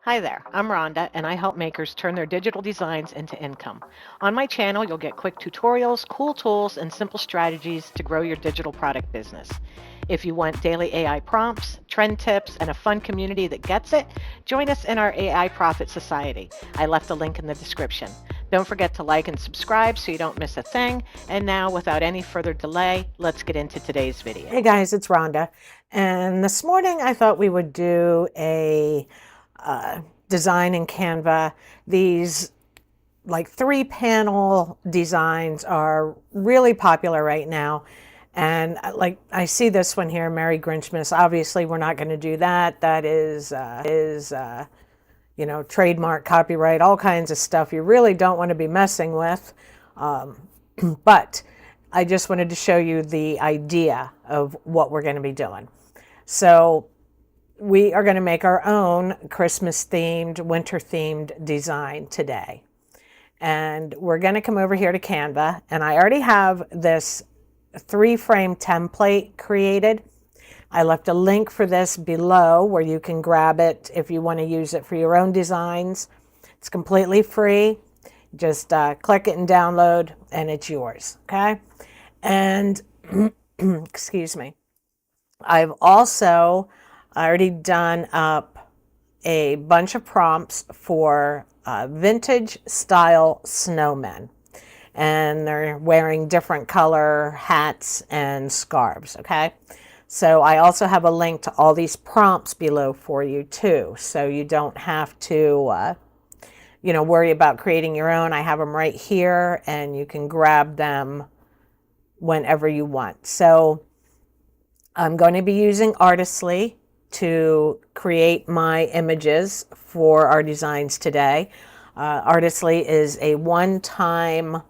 Hi there, I'm Rhonda, and I help makers turn their digital designs into income. On my channel, you'll get quick tutorials, cool tools, and simple strategies to grow your digital product business. If you want daily AI prompts, trend tips, and a fun community that gets it, join us in our AI Profit Society. I left a link in the description. Don't forget to like and subscribe so you don't miss a thing. And now, without any further delay, let's get into today's video. Hey guys, it's Rhonda. And this morning I thought we would do a design in Canva. These like 3-panel designs are really popular right now. And like I see this one here, Merry Grinchmas. Obviously, we're not going to do that. That is trademark, copyright, all kinds of stuff you really don't want to be messing with. But I just wanted to show you the idea of what we're going to be doing. So we are going to make our own Christmas themed, winter themed design today. And we're going to come over here to Canva, and I already have this 3-frame template created. I left a link for this below where you can grab it if you want to use it for your own designs. It's completely free. Just click it and download, and it's yours, okay? And, excuse me, I've also already done up a bunch of prompts for vintage style snowmen. And they're wearing different color hats and scarves, okay? So I also have a link to all these prompts below for you too. So you don't have to, worry about creating your own. I have them right here and you can grab them whenever you want. So I'm going to be using Artistly to create my images for our designs today. Artistly is a one-time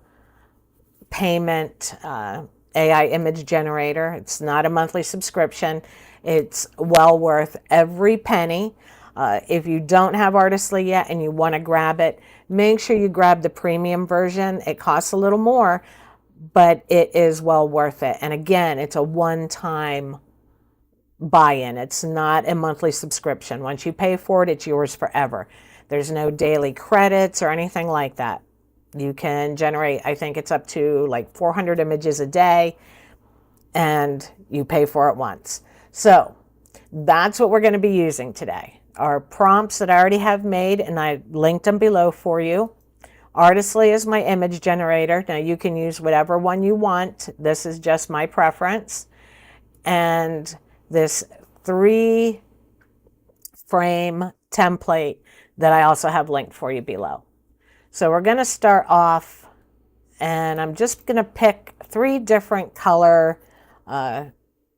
payment AI image generator. It's not a monthly subscription. It's well worth every penny. If you don't have Artistly yet and you want to grab it, make sure you grab the premium version. It costs a little more, but it is well worth it. And again, it's a one-time buy-in. It's not a monthly subscription. Once you pay for it, it's yours forever. There's no daily credits or anything like that. You can generate, I think it's up to like 400 images a day, and you pay for it once. So that's what we're going to be using today. Our prompts that I already have made, and I linked them below for you. Artistly is my image generator. Now you can use whatever one you want. This is just my preference. And this 3-frame template that I also have linked for you below. So we're going to start off, and I'm just going to pick 3 different color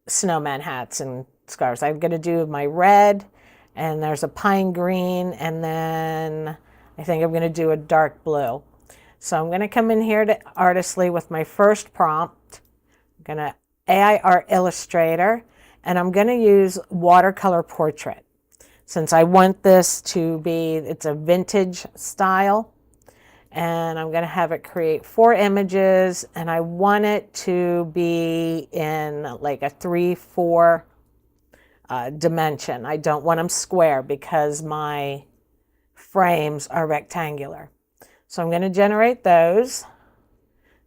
snowman hats and scarves. I'm going to do my red, and there's a pine green, and then I think I'm going to do a dark blue. So I'm going to come in here to Artistly with my first prompt. I'm going to AI Art Illustrator, and I'm going to use watercolor portrait. Since I want this to be, it's a vintage style, and I'm going to have it create 4 images, and I want it to be in like a 3-4 dimension. I don't want them square because my frames are rectangular. So I'm going to generate those.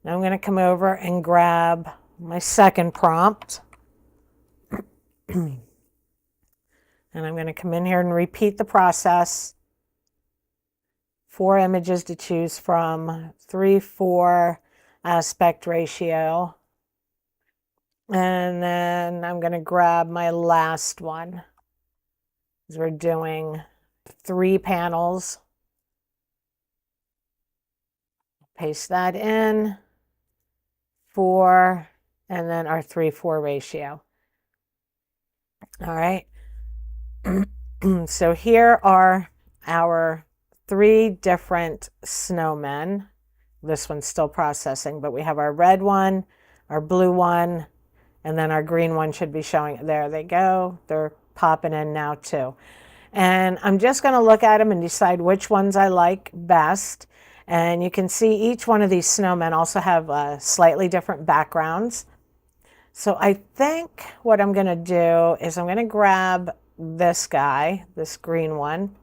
Now I'm going to come over and grab my second prompt. And I'm going to come in here and repeat the process. 4 images to choose from, 3-4 aspect ratio. And then I'm going to grab my last one, because we're doing 3 panels. Paste that in, 4, and then our 3-4 ratio. All right. So here are our 3 different snowmen. This one's still processing, but we have our red one, our blue one, and then our green one should be showing. There they go. They're popping in now too. And I'm just going to look at them and decide which ones I like best. And you can see each one of these snowmen also have slightly different backgrounds. So I think what I'm going to do is I'm going to grab this guy, this green one,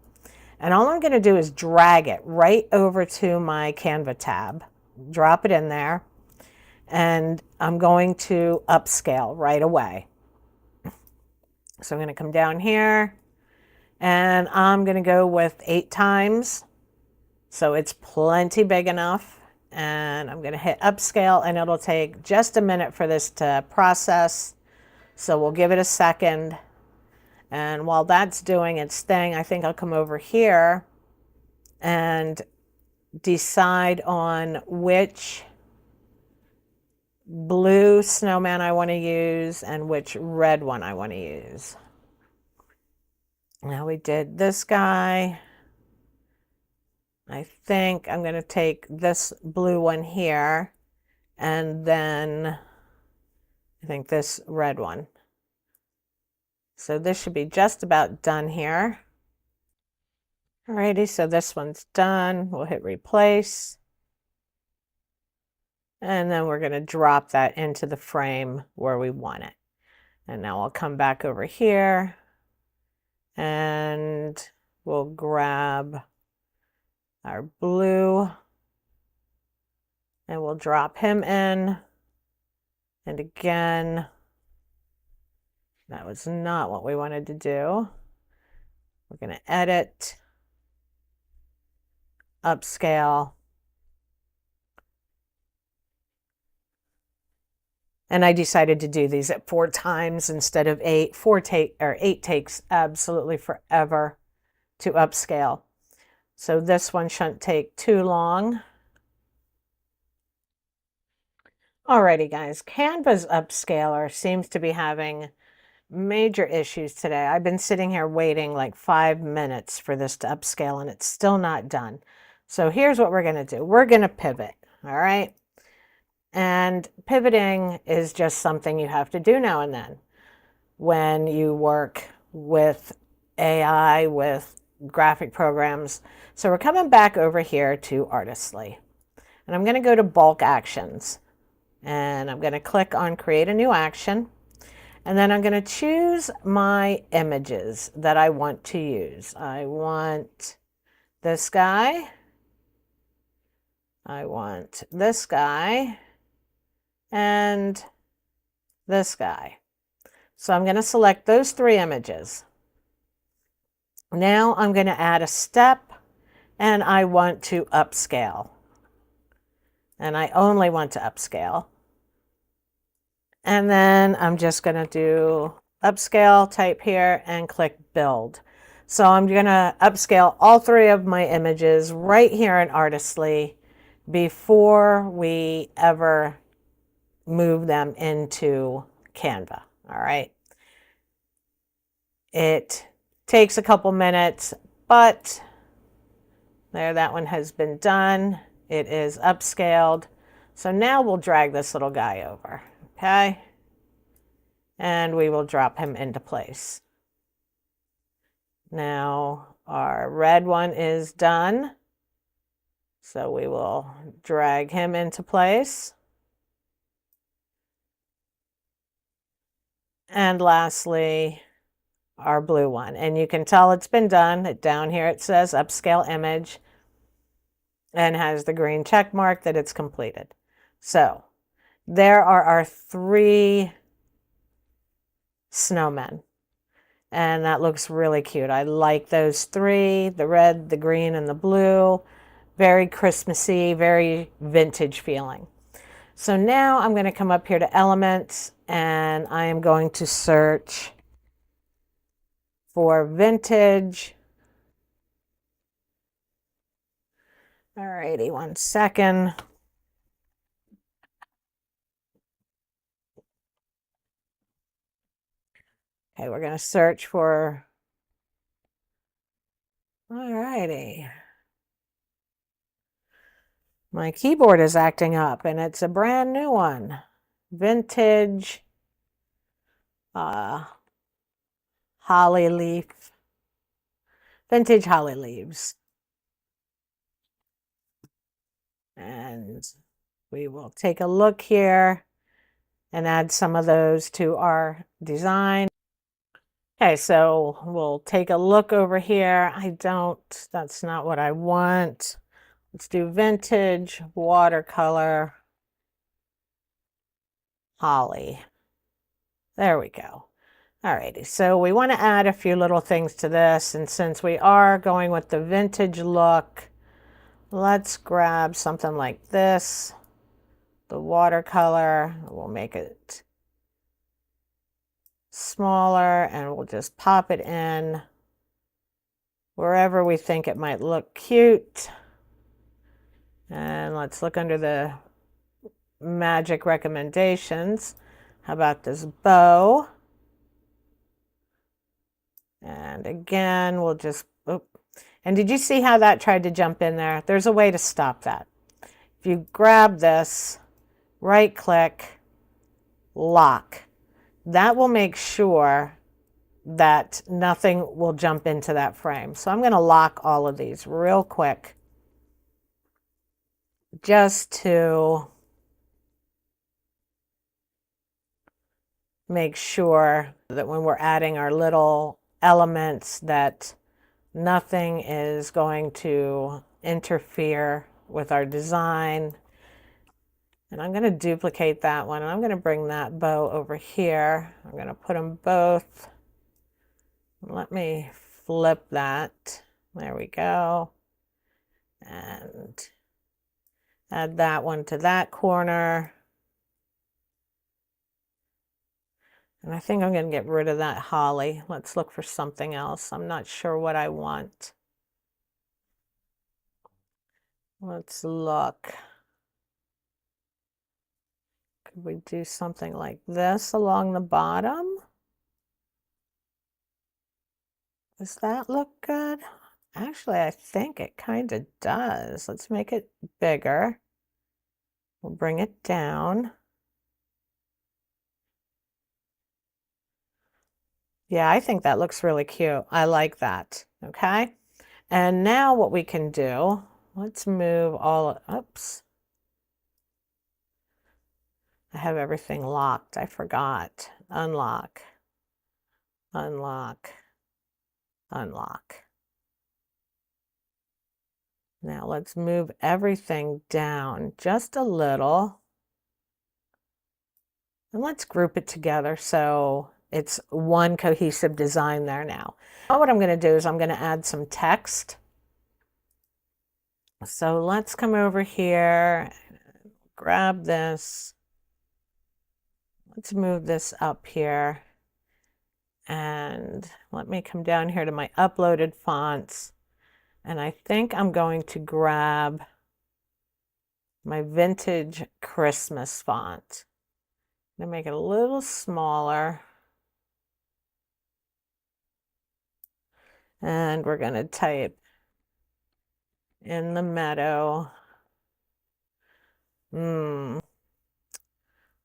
And all I'm going to do is drag it right over to my Canva tab, drop it in there, and I'm going to upscale right away. So I'm going to come down here and I'm going to go with 8 times. So it's plenty big enough. And I'm going to hit upscale, and it'll take just a minute for this to process. So we'll give it a second. And while that's doing its thing, I think I'll come over here and decide on which blue snowman I want to use and which red one I want to use. Now we did this guy. I think I'm going to take this blue one here and then I think this red one. So this should be just about done here. Alrighty, so this one's done. We'll hit replace. And then we're going to drop that into the frame where we want it. And now I'll come back over here and we'll grab our blue and we'll drop him in. And again, that was not what we wanted to do. We're going to edit, upscale, and I decided to do these at 4 times instead of 8. 8 takes absolutely forever to upscale. So this one shouldn't take too long. Alrighty guys, Canva's upscaler seems to be having major issues today. I've been sitting here waiting like 5 minutes for this to upscale and it's still not done. So here's what we're going to do. We're going to pivot, all right? And pivoting is just something you have to do now and then when you work with AI, with graphic programs. So we're coming back over here to Artistly. And I'm going to go to bulk actions. And I'm going to click on create a new action. And then I'm going to choose my images that I want to use. I want this guy. I want this guy. And this guy. So I'm going to select those 3 images. Now I'm going to add a step and I want to upscale. And I only want to upscale. And then I'm just going to do upscale, type here, and click build. So I'm going to upscale all 3 of my images right here in Artistly before we ever move them into Canva. All right. It takes a couple minutes, but there, that one has been done. It is upscaled. So now we'll drag this little guy over. Okay. And we will drop him into place. Now our red one is done. So we will drag him into place. And lastly, our blue one. And you can tell it's been done. Down here it says upscale image and has the green check mark that it's completed. So there are our 3 snowmen. And that looks really cute. I like those 3, the red, the green, and the blue. Very Christmassy, very vintage feeling. So now I'm going to come up here to Elements, and I am going to search for vintage. Alrighty, 1 second. Okay, we're going to search for, alrighty. My keyboard is acting up and it's a brand new one. Vintage holly leaf. Vintage holly leaves. And we will take a look here and add some of those to our design. Okay, so we'll take a look over here. That's not what I want. Let's do vintage, watercolor, holly. There we go. Alrighty, so we want to add a few little things to this, and since we are going with the vintage look, let's grab something like this, the watercolor. We'll make it smaller and we'll just pop it in wherever we think it might look cute. And let's look under the magic recommendations. How about this bow? And again, we'll just, oh. And did you see how that tried to jump in there? There's a way to stop that. If you grab this, right click, lock. That will make sure that nothing will jump into that frame. So I'm going to lock all of these real quick just to make sure that when we're adding our little elements that nothing is going to interfere with our design. And I'm going to duplicate that one, and I'm going to bring that bow over here. I'm going to put them both. Let me flip that. There we go. And add that one to that corner. And I think I'm going to get rid of that holly. Let's look for something else. I'm not sure what I want. Let's look. Could we do something like this along the bottom? Does that look good? Actually, I think it kind of does. Let's make it bigger. We'll bring it down. Yeah, I think that looks really cute. I like that. Okay. And now what we can do, let's move all, oops. I have everything locked. I forgot. Unlock, unlock, unlock. Now let's move everything down just a little. And let's group it together so it's one cohesive design there now. Now what I'm going to do is I'm going to add some text. So let's come over here, grab this. Let's move this up here. And let me come down here to my uploaded fonts. And I think I'm going to grab my vintage Christmas font. I'm going to make it a little smaller. And we're going to type in the meadow.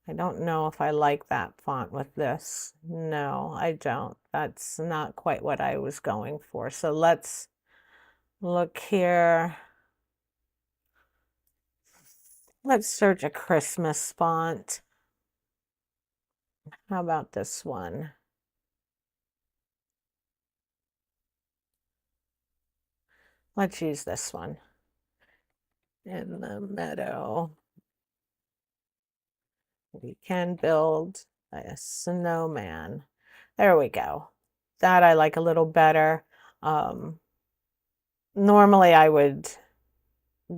I don't know if I like that font with this. No, I don't. That's not quite what I was going for. So let's look here. Let's search a Christmas font. How about this one? Let's use this one. In the meadow. We can build a snowman. There we go. That I like a little better. Normally I would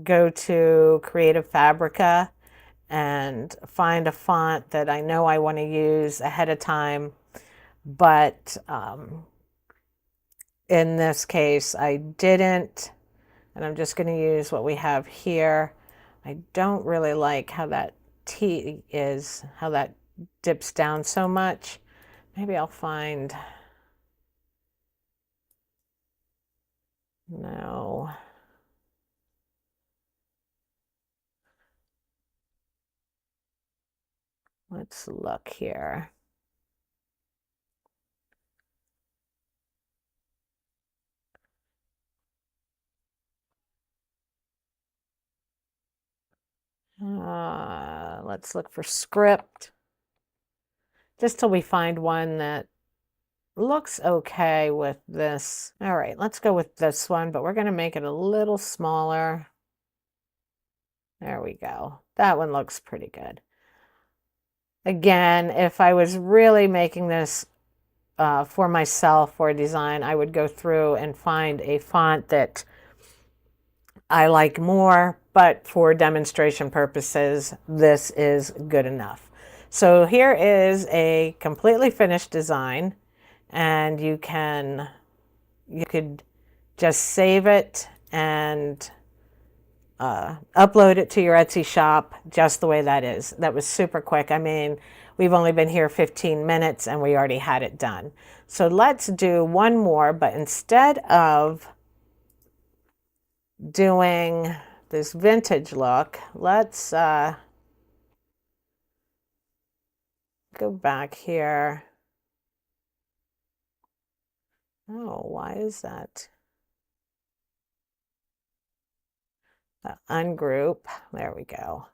go to Creative Fabrica and find a font that I know I want to use ahead of time. But in this case, I didn't. And I'm just going to use what we have here. I don't really like how that T is, how that dips down so much. Maybe I'll find, no. Let's look here. Let's look for script. Just till we find one that looks okay with this. All right, let's go with this one, but we're going to make it a little smaller. There we go. That one looks pretty good. Again, if I was really making this for myself for a design, I would go through and find a font that I like more, but for demonstration purposes, this is good enough. So here is a completely finished design, and you could just save it and upload it to your Etsy shop just the way that is. That was super quick. I mean, we've only been here 15 minutes and we already had it done. So let's do one more, but instead of doing this vintage look, let's go back here. Oh, why is that? Ungroup. There we go.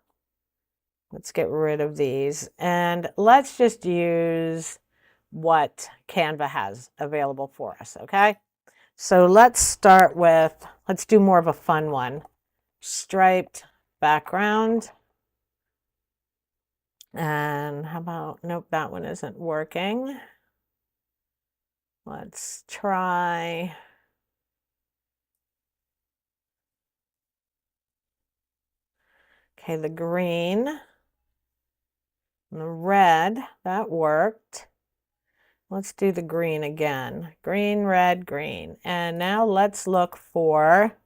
Let's get rid of these and let's just use what Canva has available for us, okay? So let's start with, let's do more of a fun one. Striped background. And how about, nope, that one isn't working. Let's try. Okay, the green and the red, that worked. Let's do the green again. Green, red, green. And now let's look for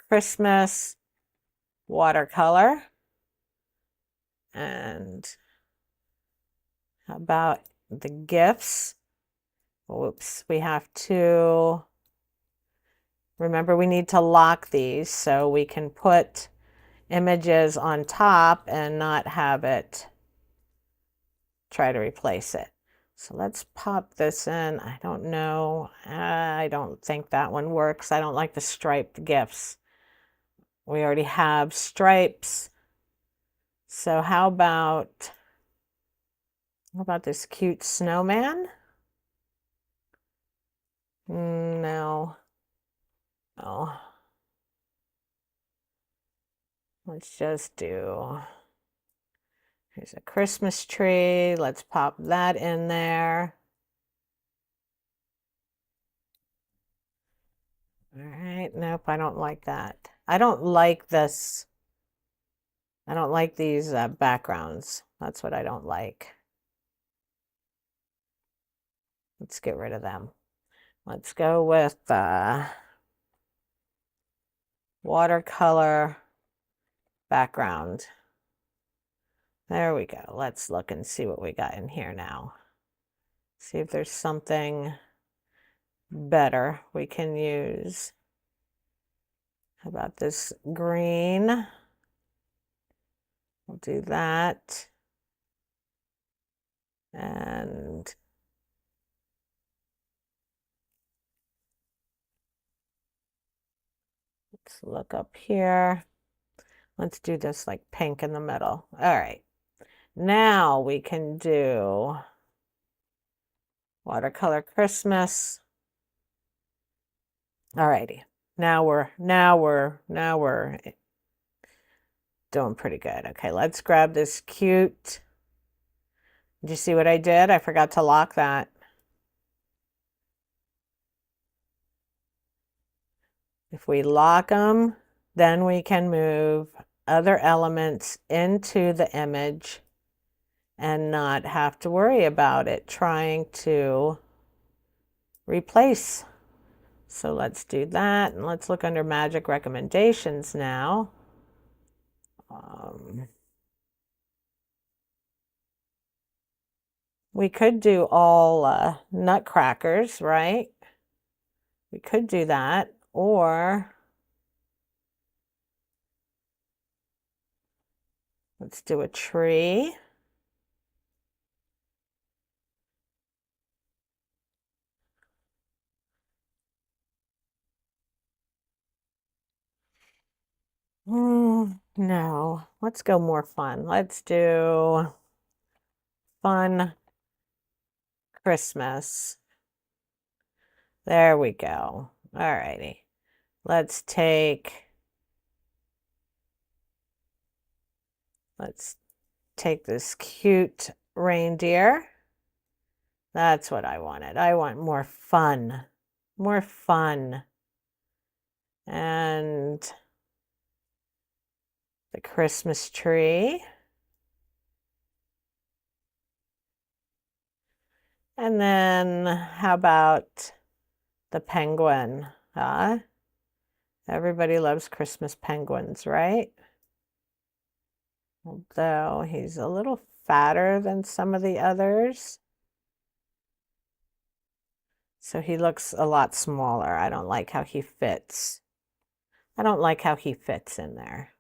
Christmas watercolor. And how about the gifts? Whoops, we have to, remember we need to lock these so we can put images on top and not have it try to replace it. So let's pop this in. I don't know. I don't think that one works. I don't like the striped gifts. We already have stripes. So how about this cute snowman? No. Oh. Let's just do, here's a Christmas tree. Let's pop that in there. All right, nope, I don't like that. I don't like this. I don't like these backgrounds. That's what I don't like. Let's get rid of them. Let's go with watercolor background. There we go. Let's look and see what we got in here now. See if there's something better we can use. How about this green? We'll do that. And let's look up here. Let's do this like pink in the middle. All right. Now we can do watercolor Christmas. All righty. Now we're doing pretty good. Okay, let's grab this cute. Did you see what I did? I forgot to lock that. If we lock them, then we can move other elements into the image and not have to worry about it trying to replace. So let's do that, and let's look under magic recommendations now. We could do all nutcrackers, right? We could do that, or let's do a tree. No, let's go more fun. Let's do fun Christmas. There we go. All righty. Let's take this cute reindeer. That's what I wanted. I want more fun. More fun. And the Christmas tree. And then how about the penguin? Huh? Everybody loves Christmas penguins, right? Although he's a little fatter than some of the others. So he looks a lot smaller. I don't like how he fits. I don't like how he fits in there.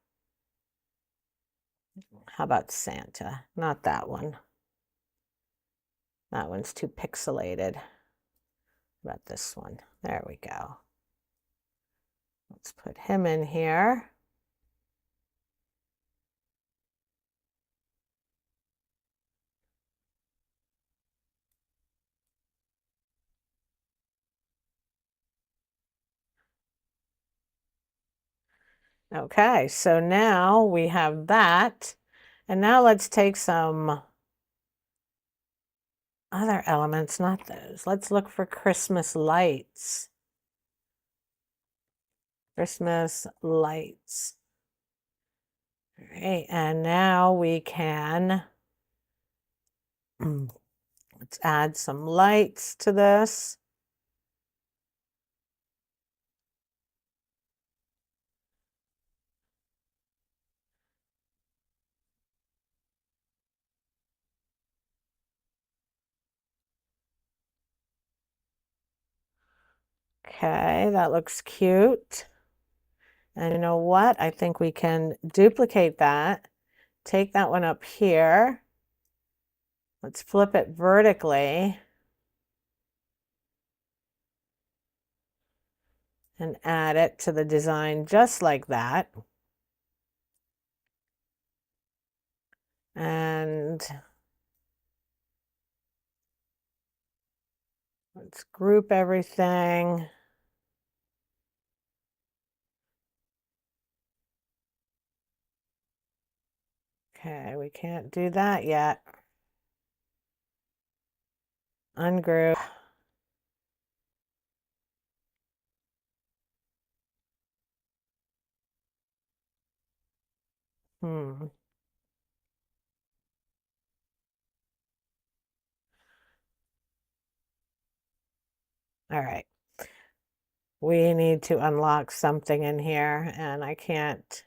How about Santa? Not that one. That one's too pixelated. How about this one? There we go. Let's put him in here. Okay, so now we have that. And now let's take some other elements, not those. Let's look for Christmas lights. Christmas lights. All right, and now we can, let's add some lights to this. Okay, that looks cute. And you know what? I think we can duplicate that. Take that one up here. Let's flip it vertically. And add it to the design just like that. And let's group everything. Okay, we can't do that yet. Ungroup. All right. We need to unlock something in here, and I can't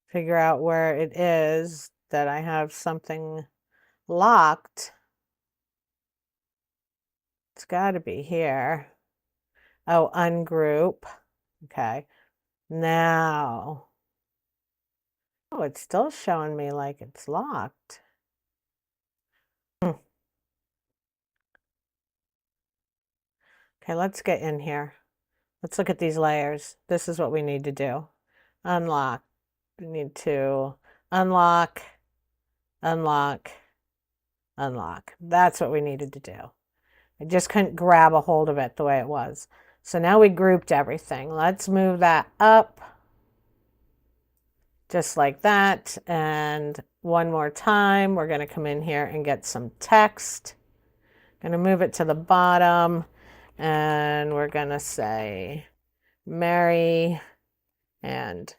figure out where it is that I have something locked. It's got to be here. Oh, ungroup. Okay. Now. Oh, it's still showing me like it's locked. Okay, let's get in here. Let's look at these layers. This is what we need to do. Unlock. We need to unlock, unlock, unlock. That's what we needed to do. I just couldn't grab a hold of it the way it was. So now we grouped everything. Let's move that up just like that. And one more time, we're going to come in here and get some text. Going to move it to the bottom, and we're going to say merry and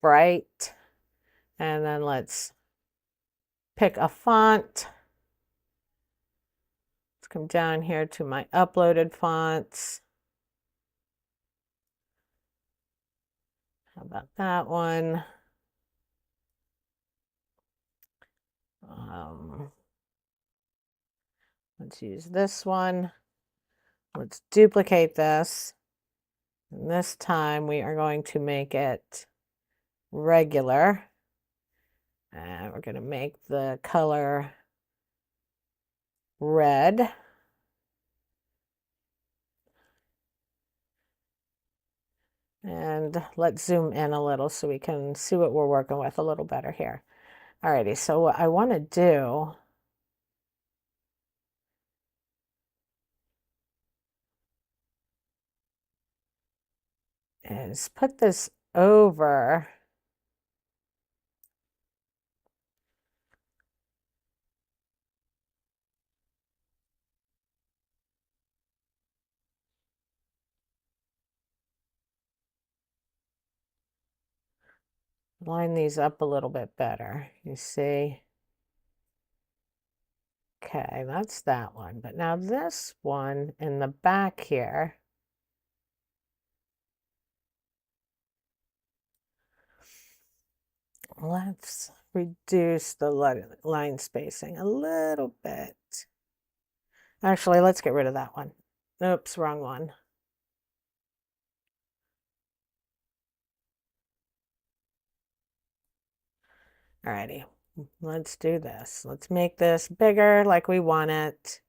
bright. And then let's pick a font. Let's come down here to my uploaded fonts. How about that one? Let's use this one. Let's duplicate this. And this time we are going to make it regular. And we're going to make the color red. And let's zoom in a little so we can see what we're working with a little better here. Alrighty, so what I want to do is put this over line these up a little bit better. You see? Okay, that's that one. But now this one in the back here, let's reduce the line spacing a little bit. Actually, let's get rid of that one. Oops, wrong one. Alrighty, let's do this. Let's make this bigger like we want it.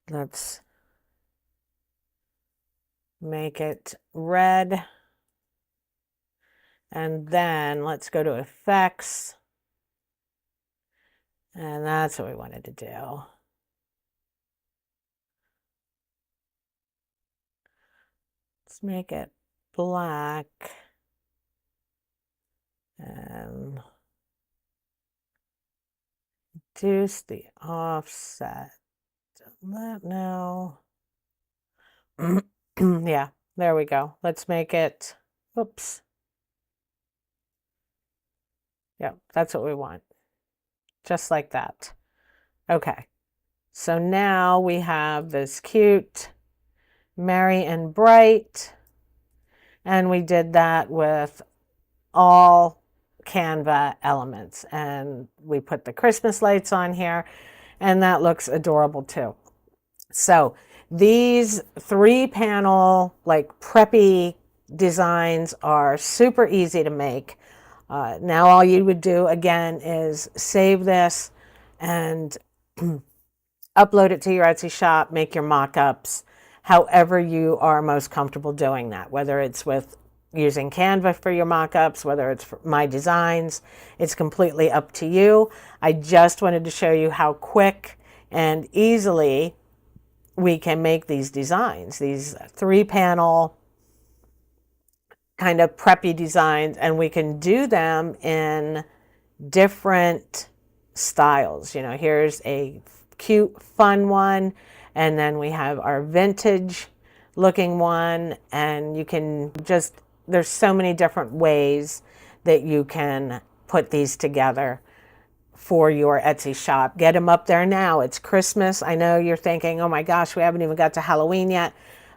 Let's make it red. And then let's go to effects. And that's what we wanted to do. Let's make it black. And reduce the offset. That now. Yeah, there we go. Let's make it, oops. Yep, that's what we want. Just like that. Okay, so now we have this cute, merry and bright, and we did that with all Canva elements, and we put the Christmas lights on here, and that looks adorable too. So these 3-panel like preppy designs are super easy to make. Now all you would do again is save this and upload it to your Etsy shop, make your mock-ups, however you are most comfortable doing that, whether it's with using Canva for your mock-ups, whether it's for my designs, it's completely up to you. I just wanted to show you how quick and easily we can make these designs, these 3-panel kind of preppy designs, and we can do them in different styles. You know, here's a cute, fun one, and then we have our vintage looking one, and you can just, there's so many different ways that you can put these together for your Etsy shop. Get them up there now. It's Christmas. I know you're thinking, oh my gosh, we haven't even got to Halloween yet,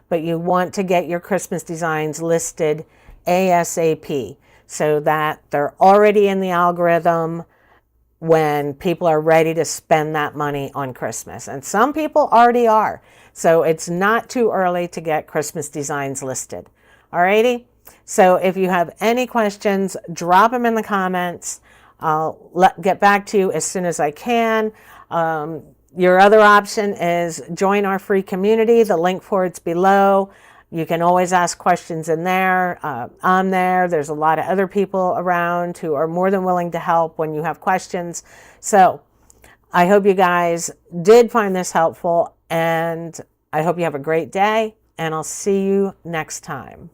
but you want to get your Christmas designs listed ASAP so that they're already in the algorithm when people are ready to spend that money on Christmas. And some people already are. So it's not too early to get Christmas designs listed. Alrighty? So if you have any questions, drop them in the comments. I'll get back to you as soon as I can. Your other option is join our free community. The link for it's below. You can always ask questions in there. I'm there. There's a lot of other people around who are more than willing to help when you have questions. So I hope you guys did find this helpful, and I hope you have a great day, and I'll see you next time.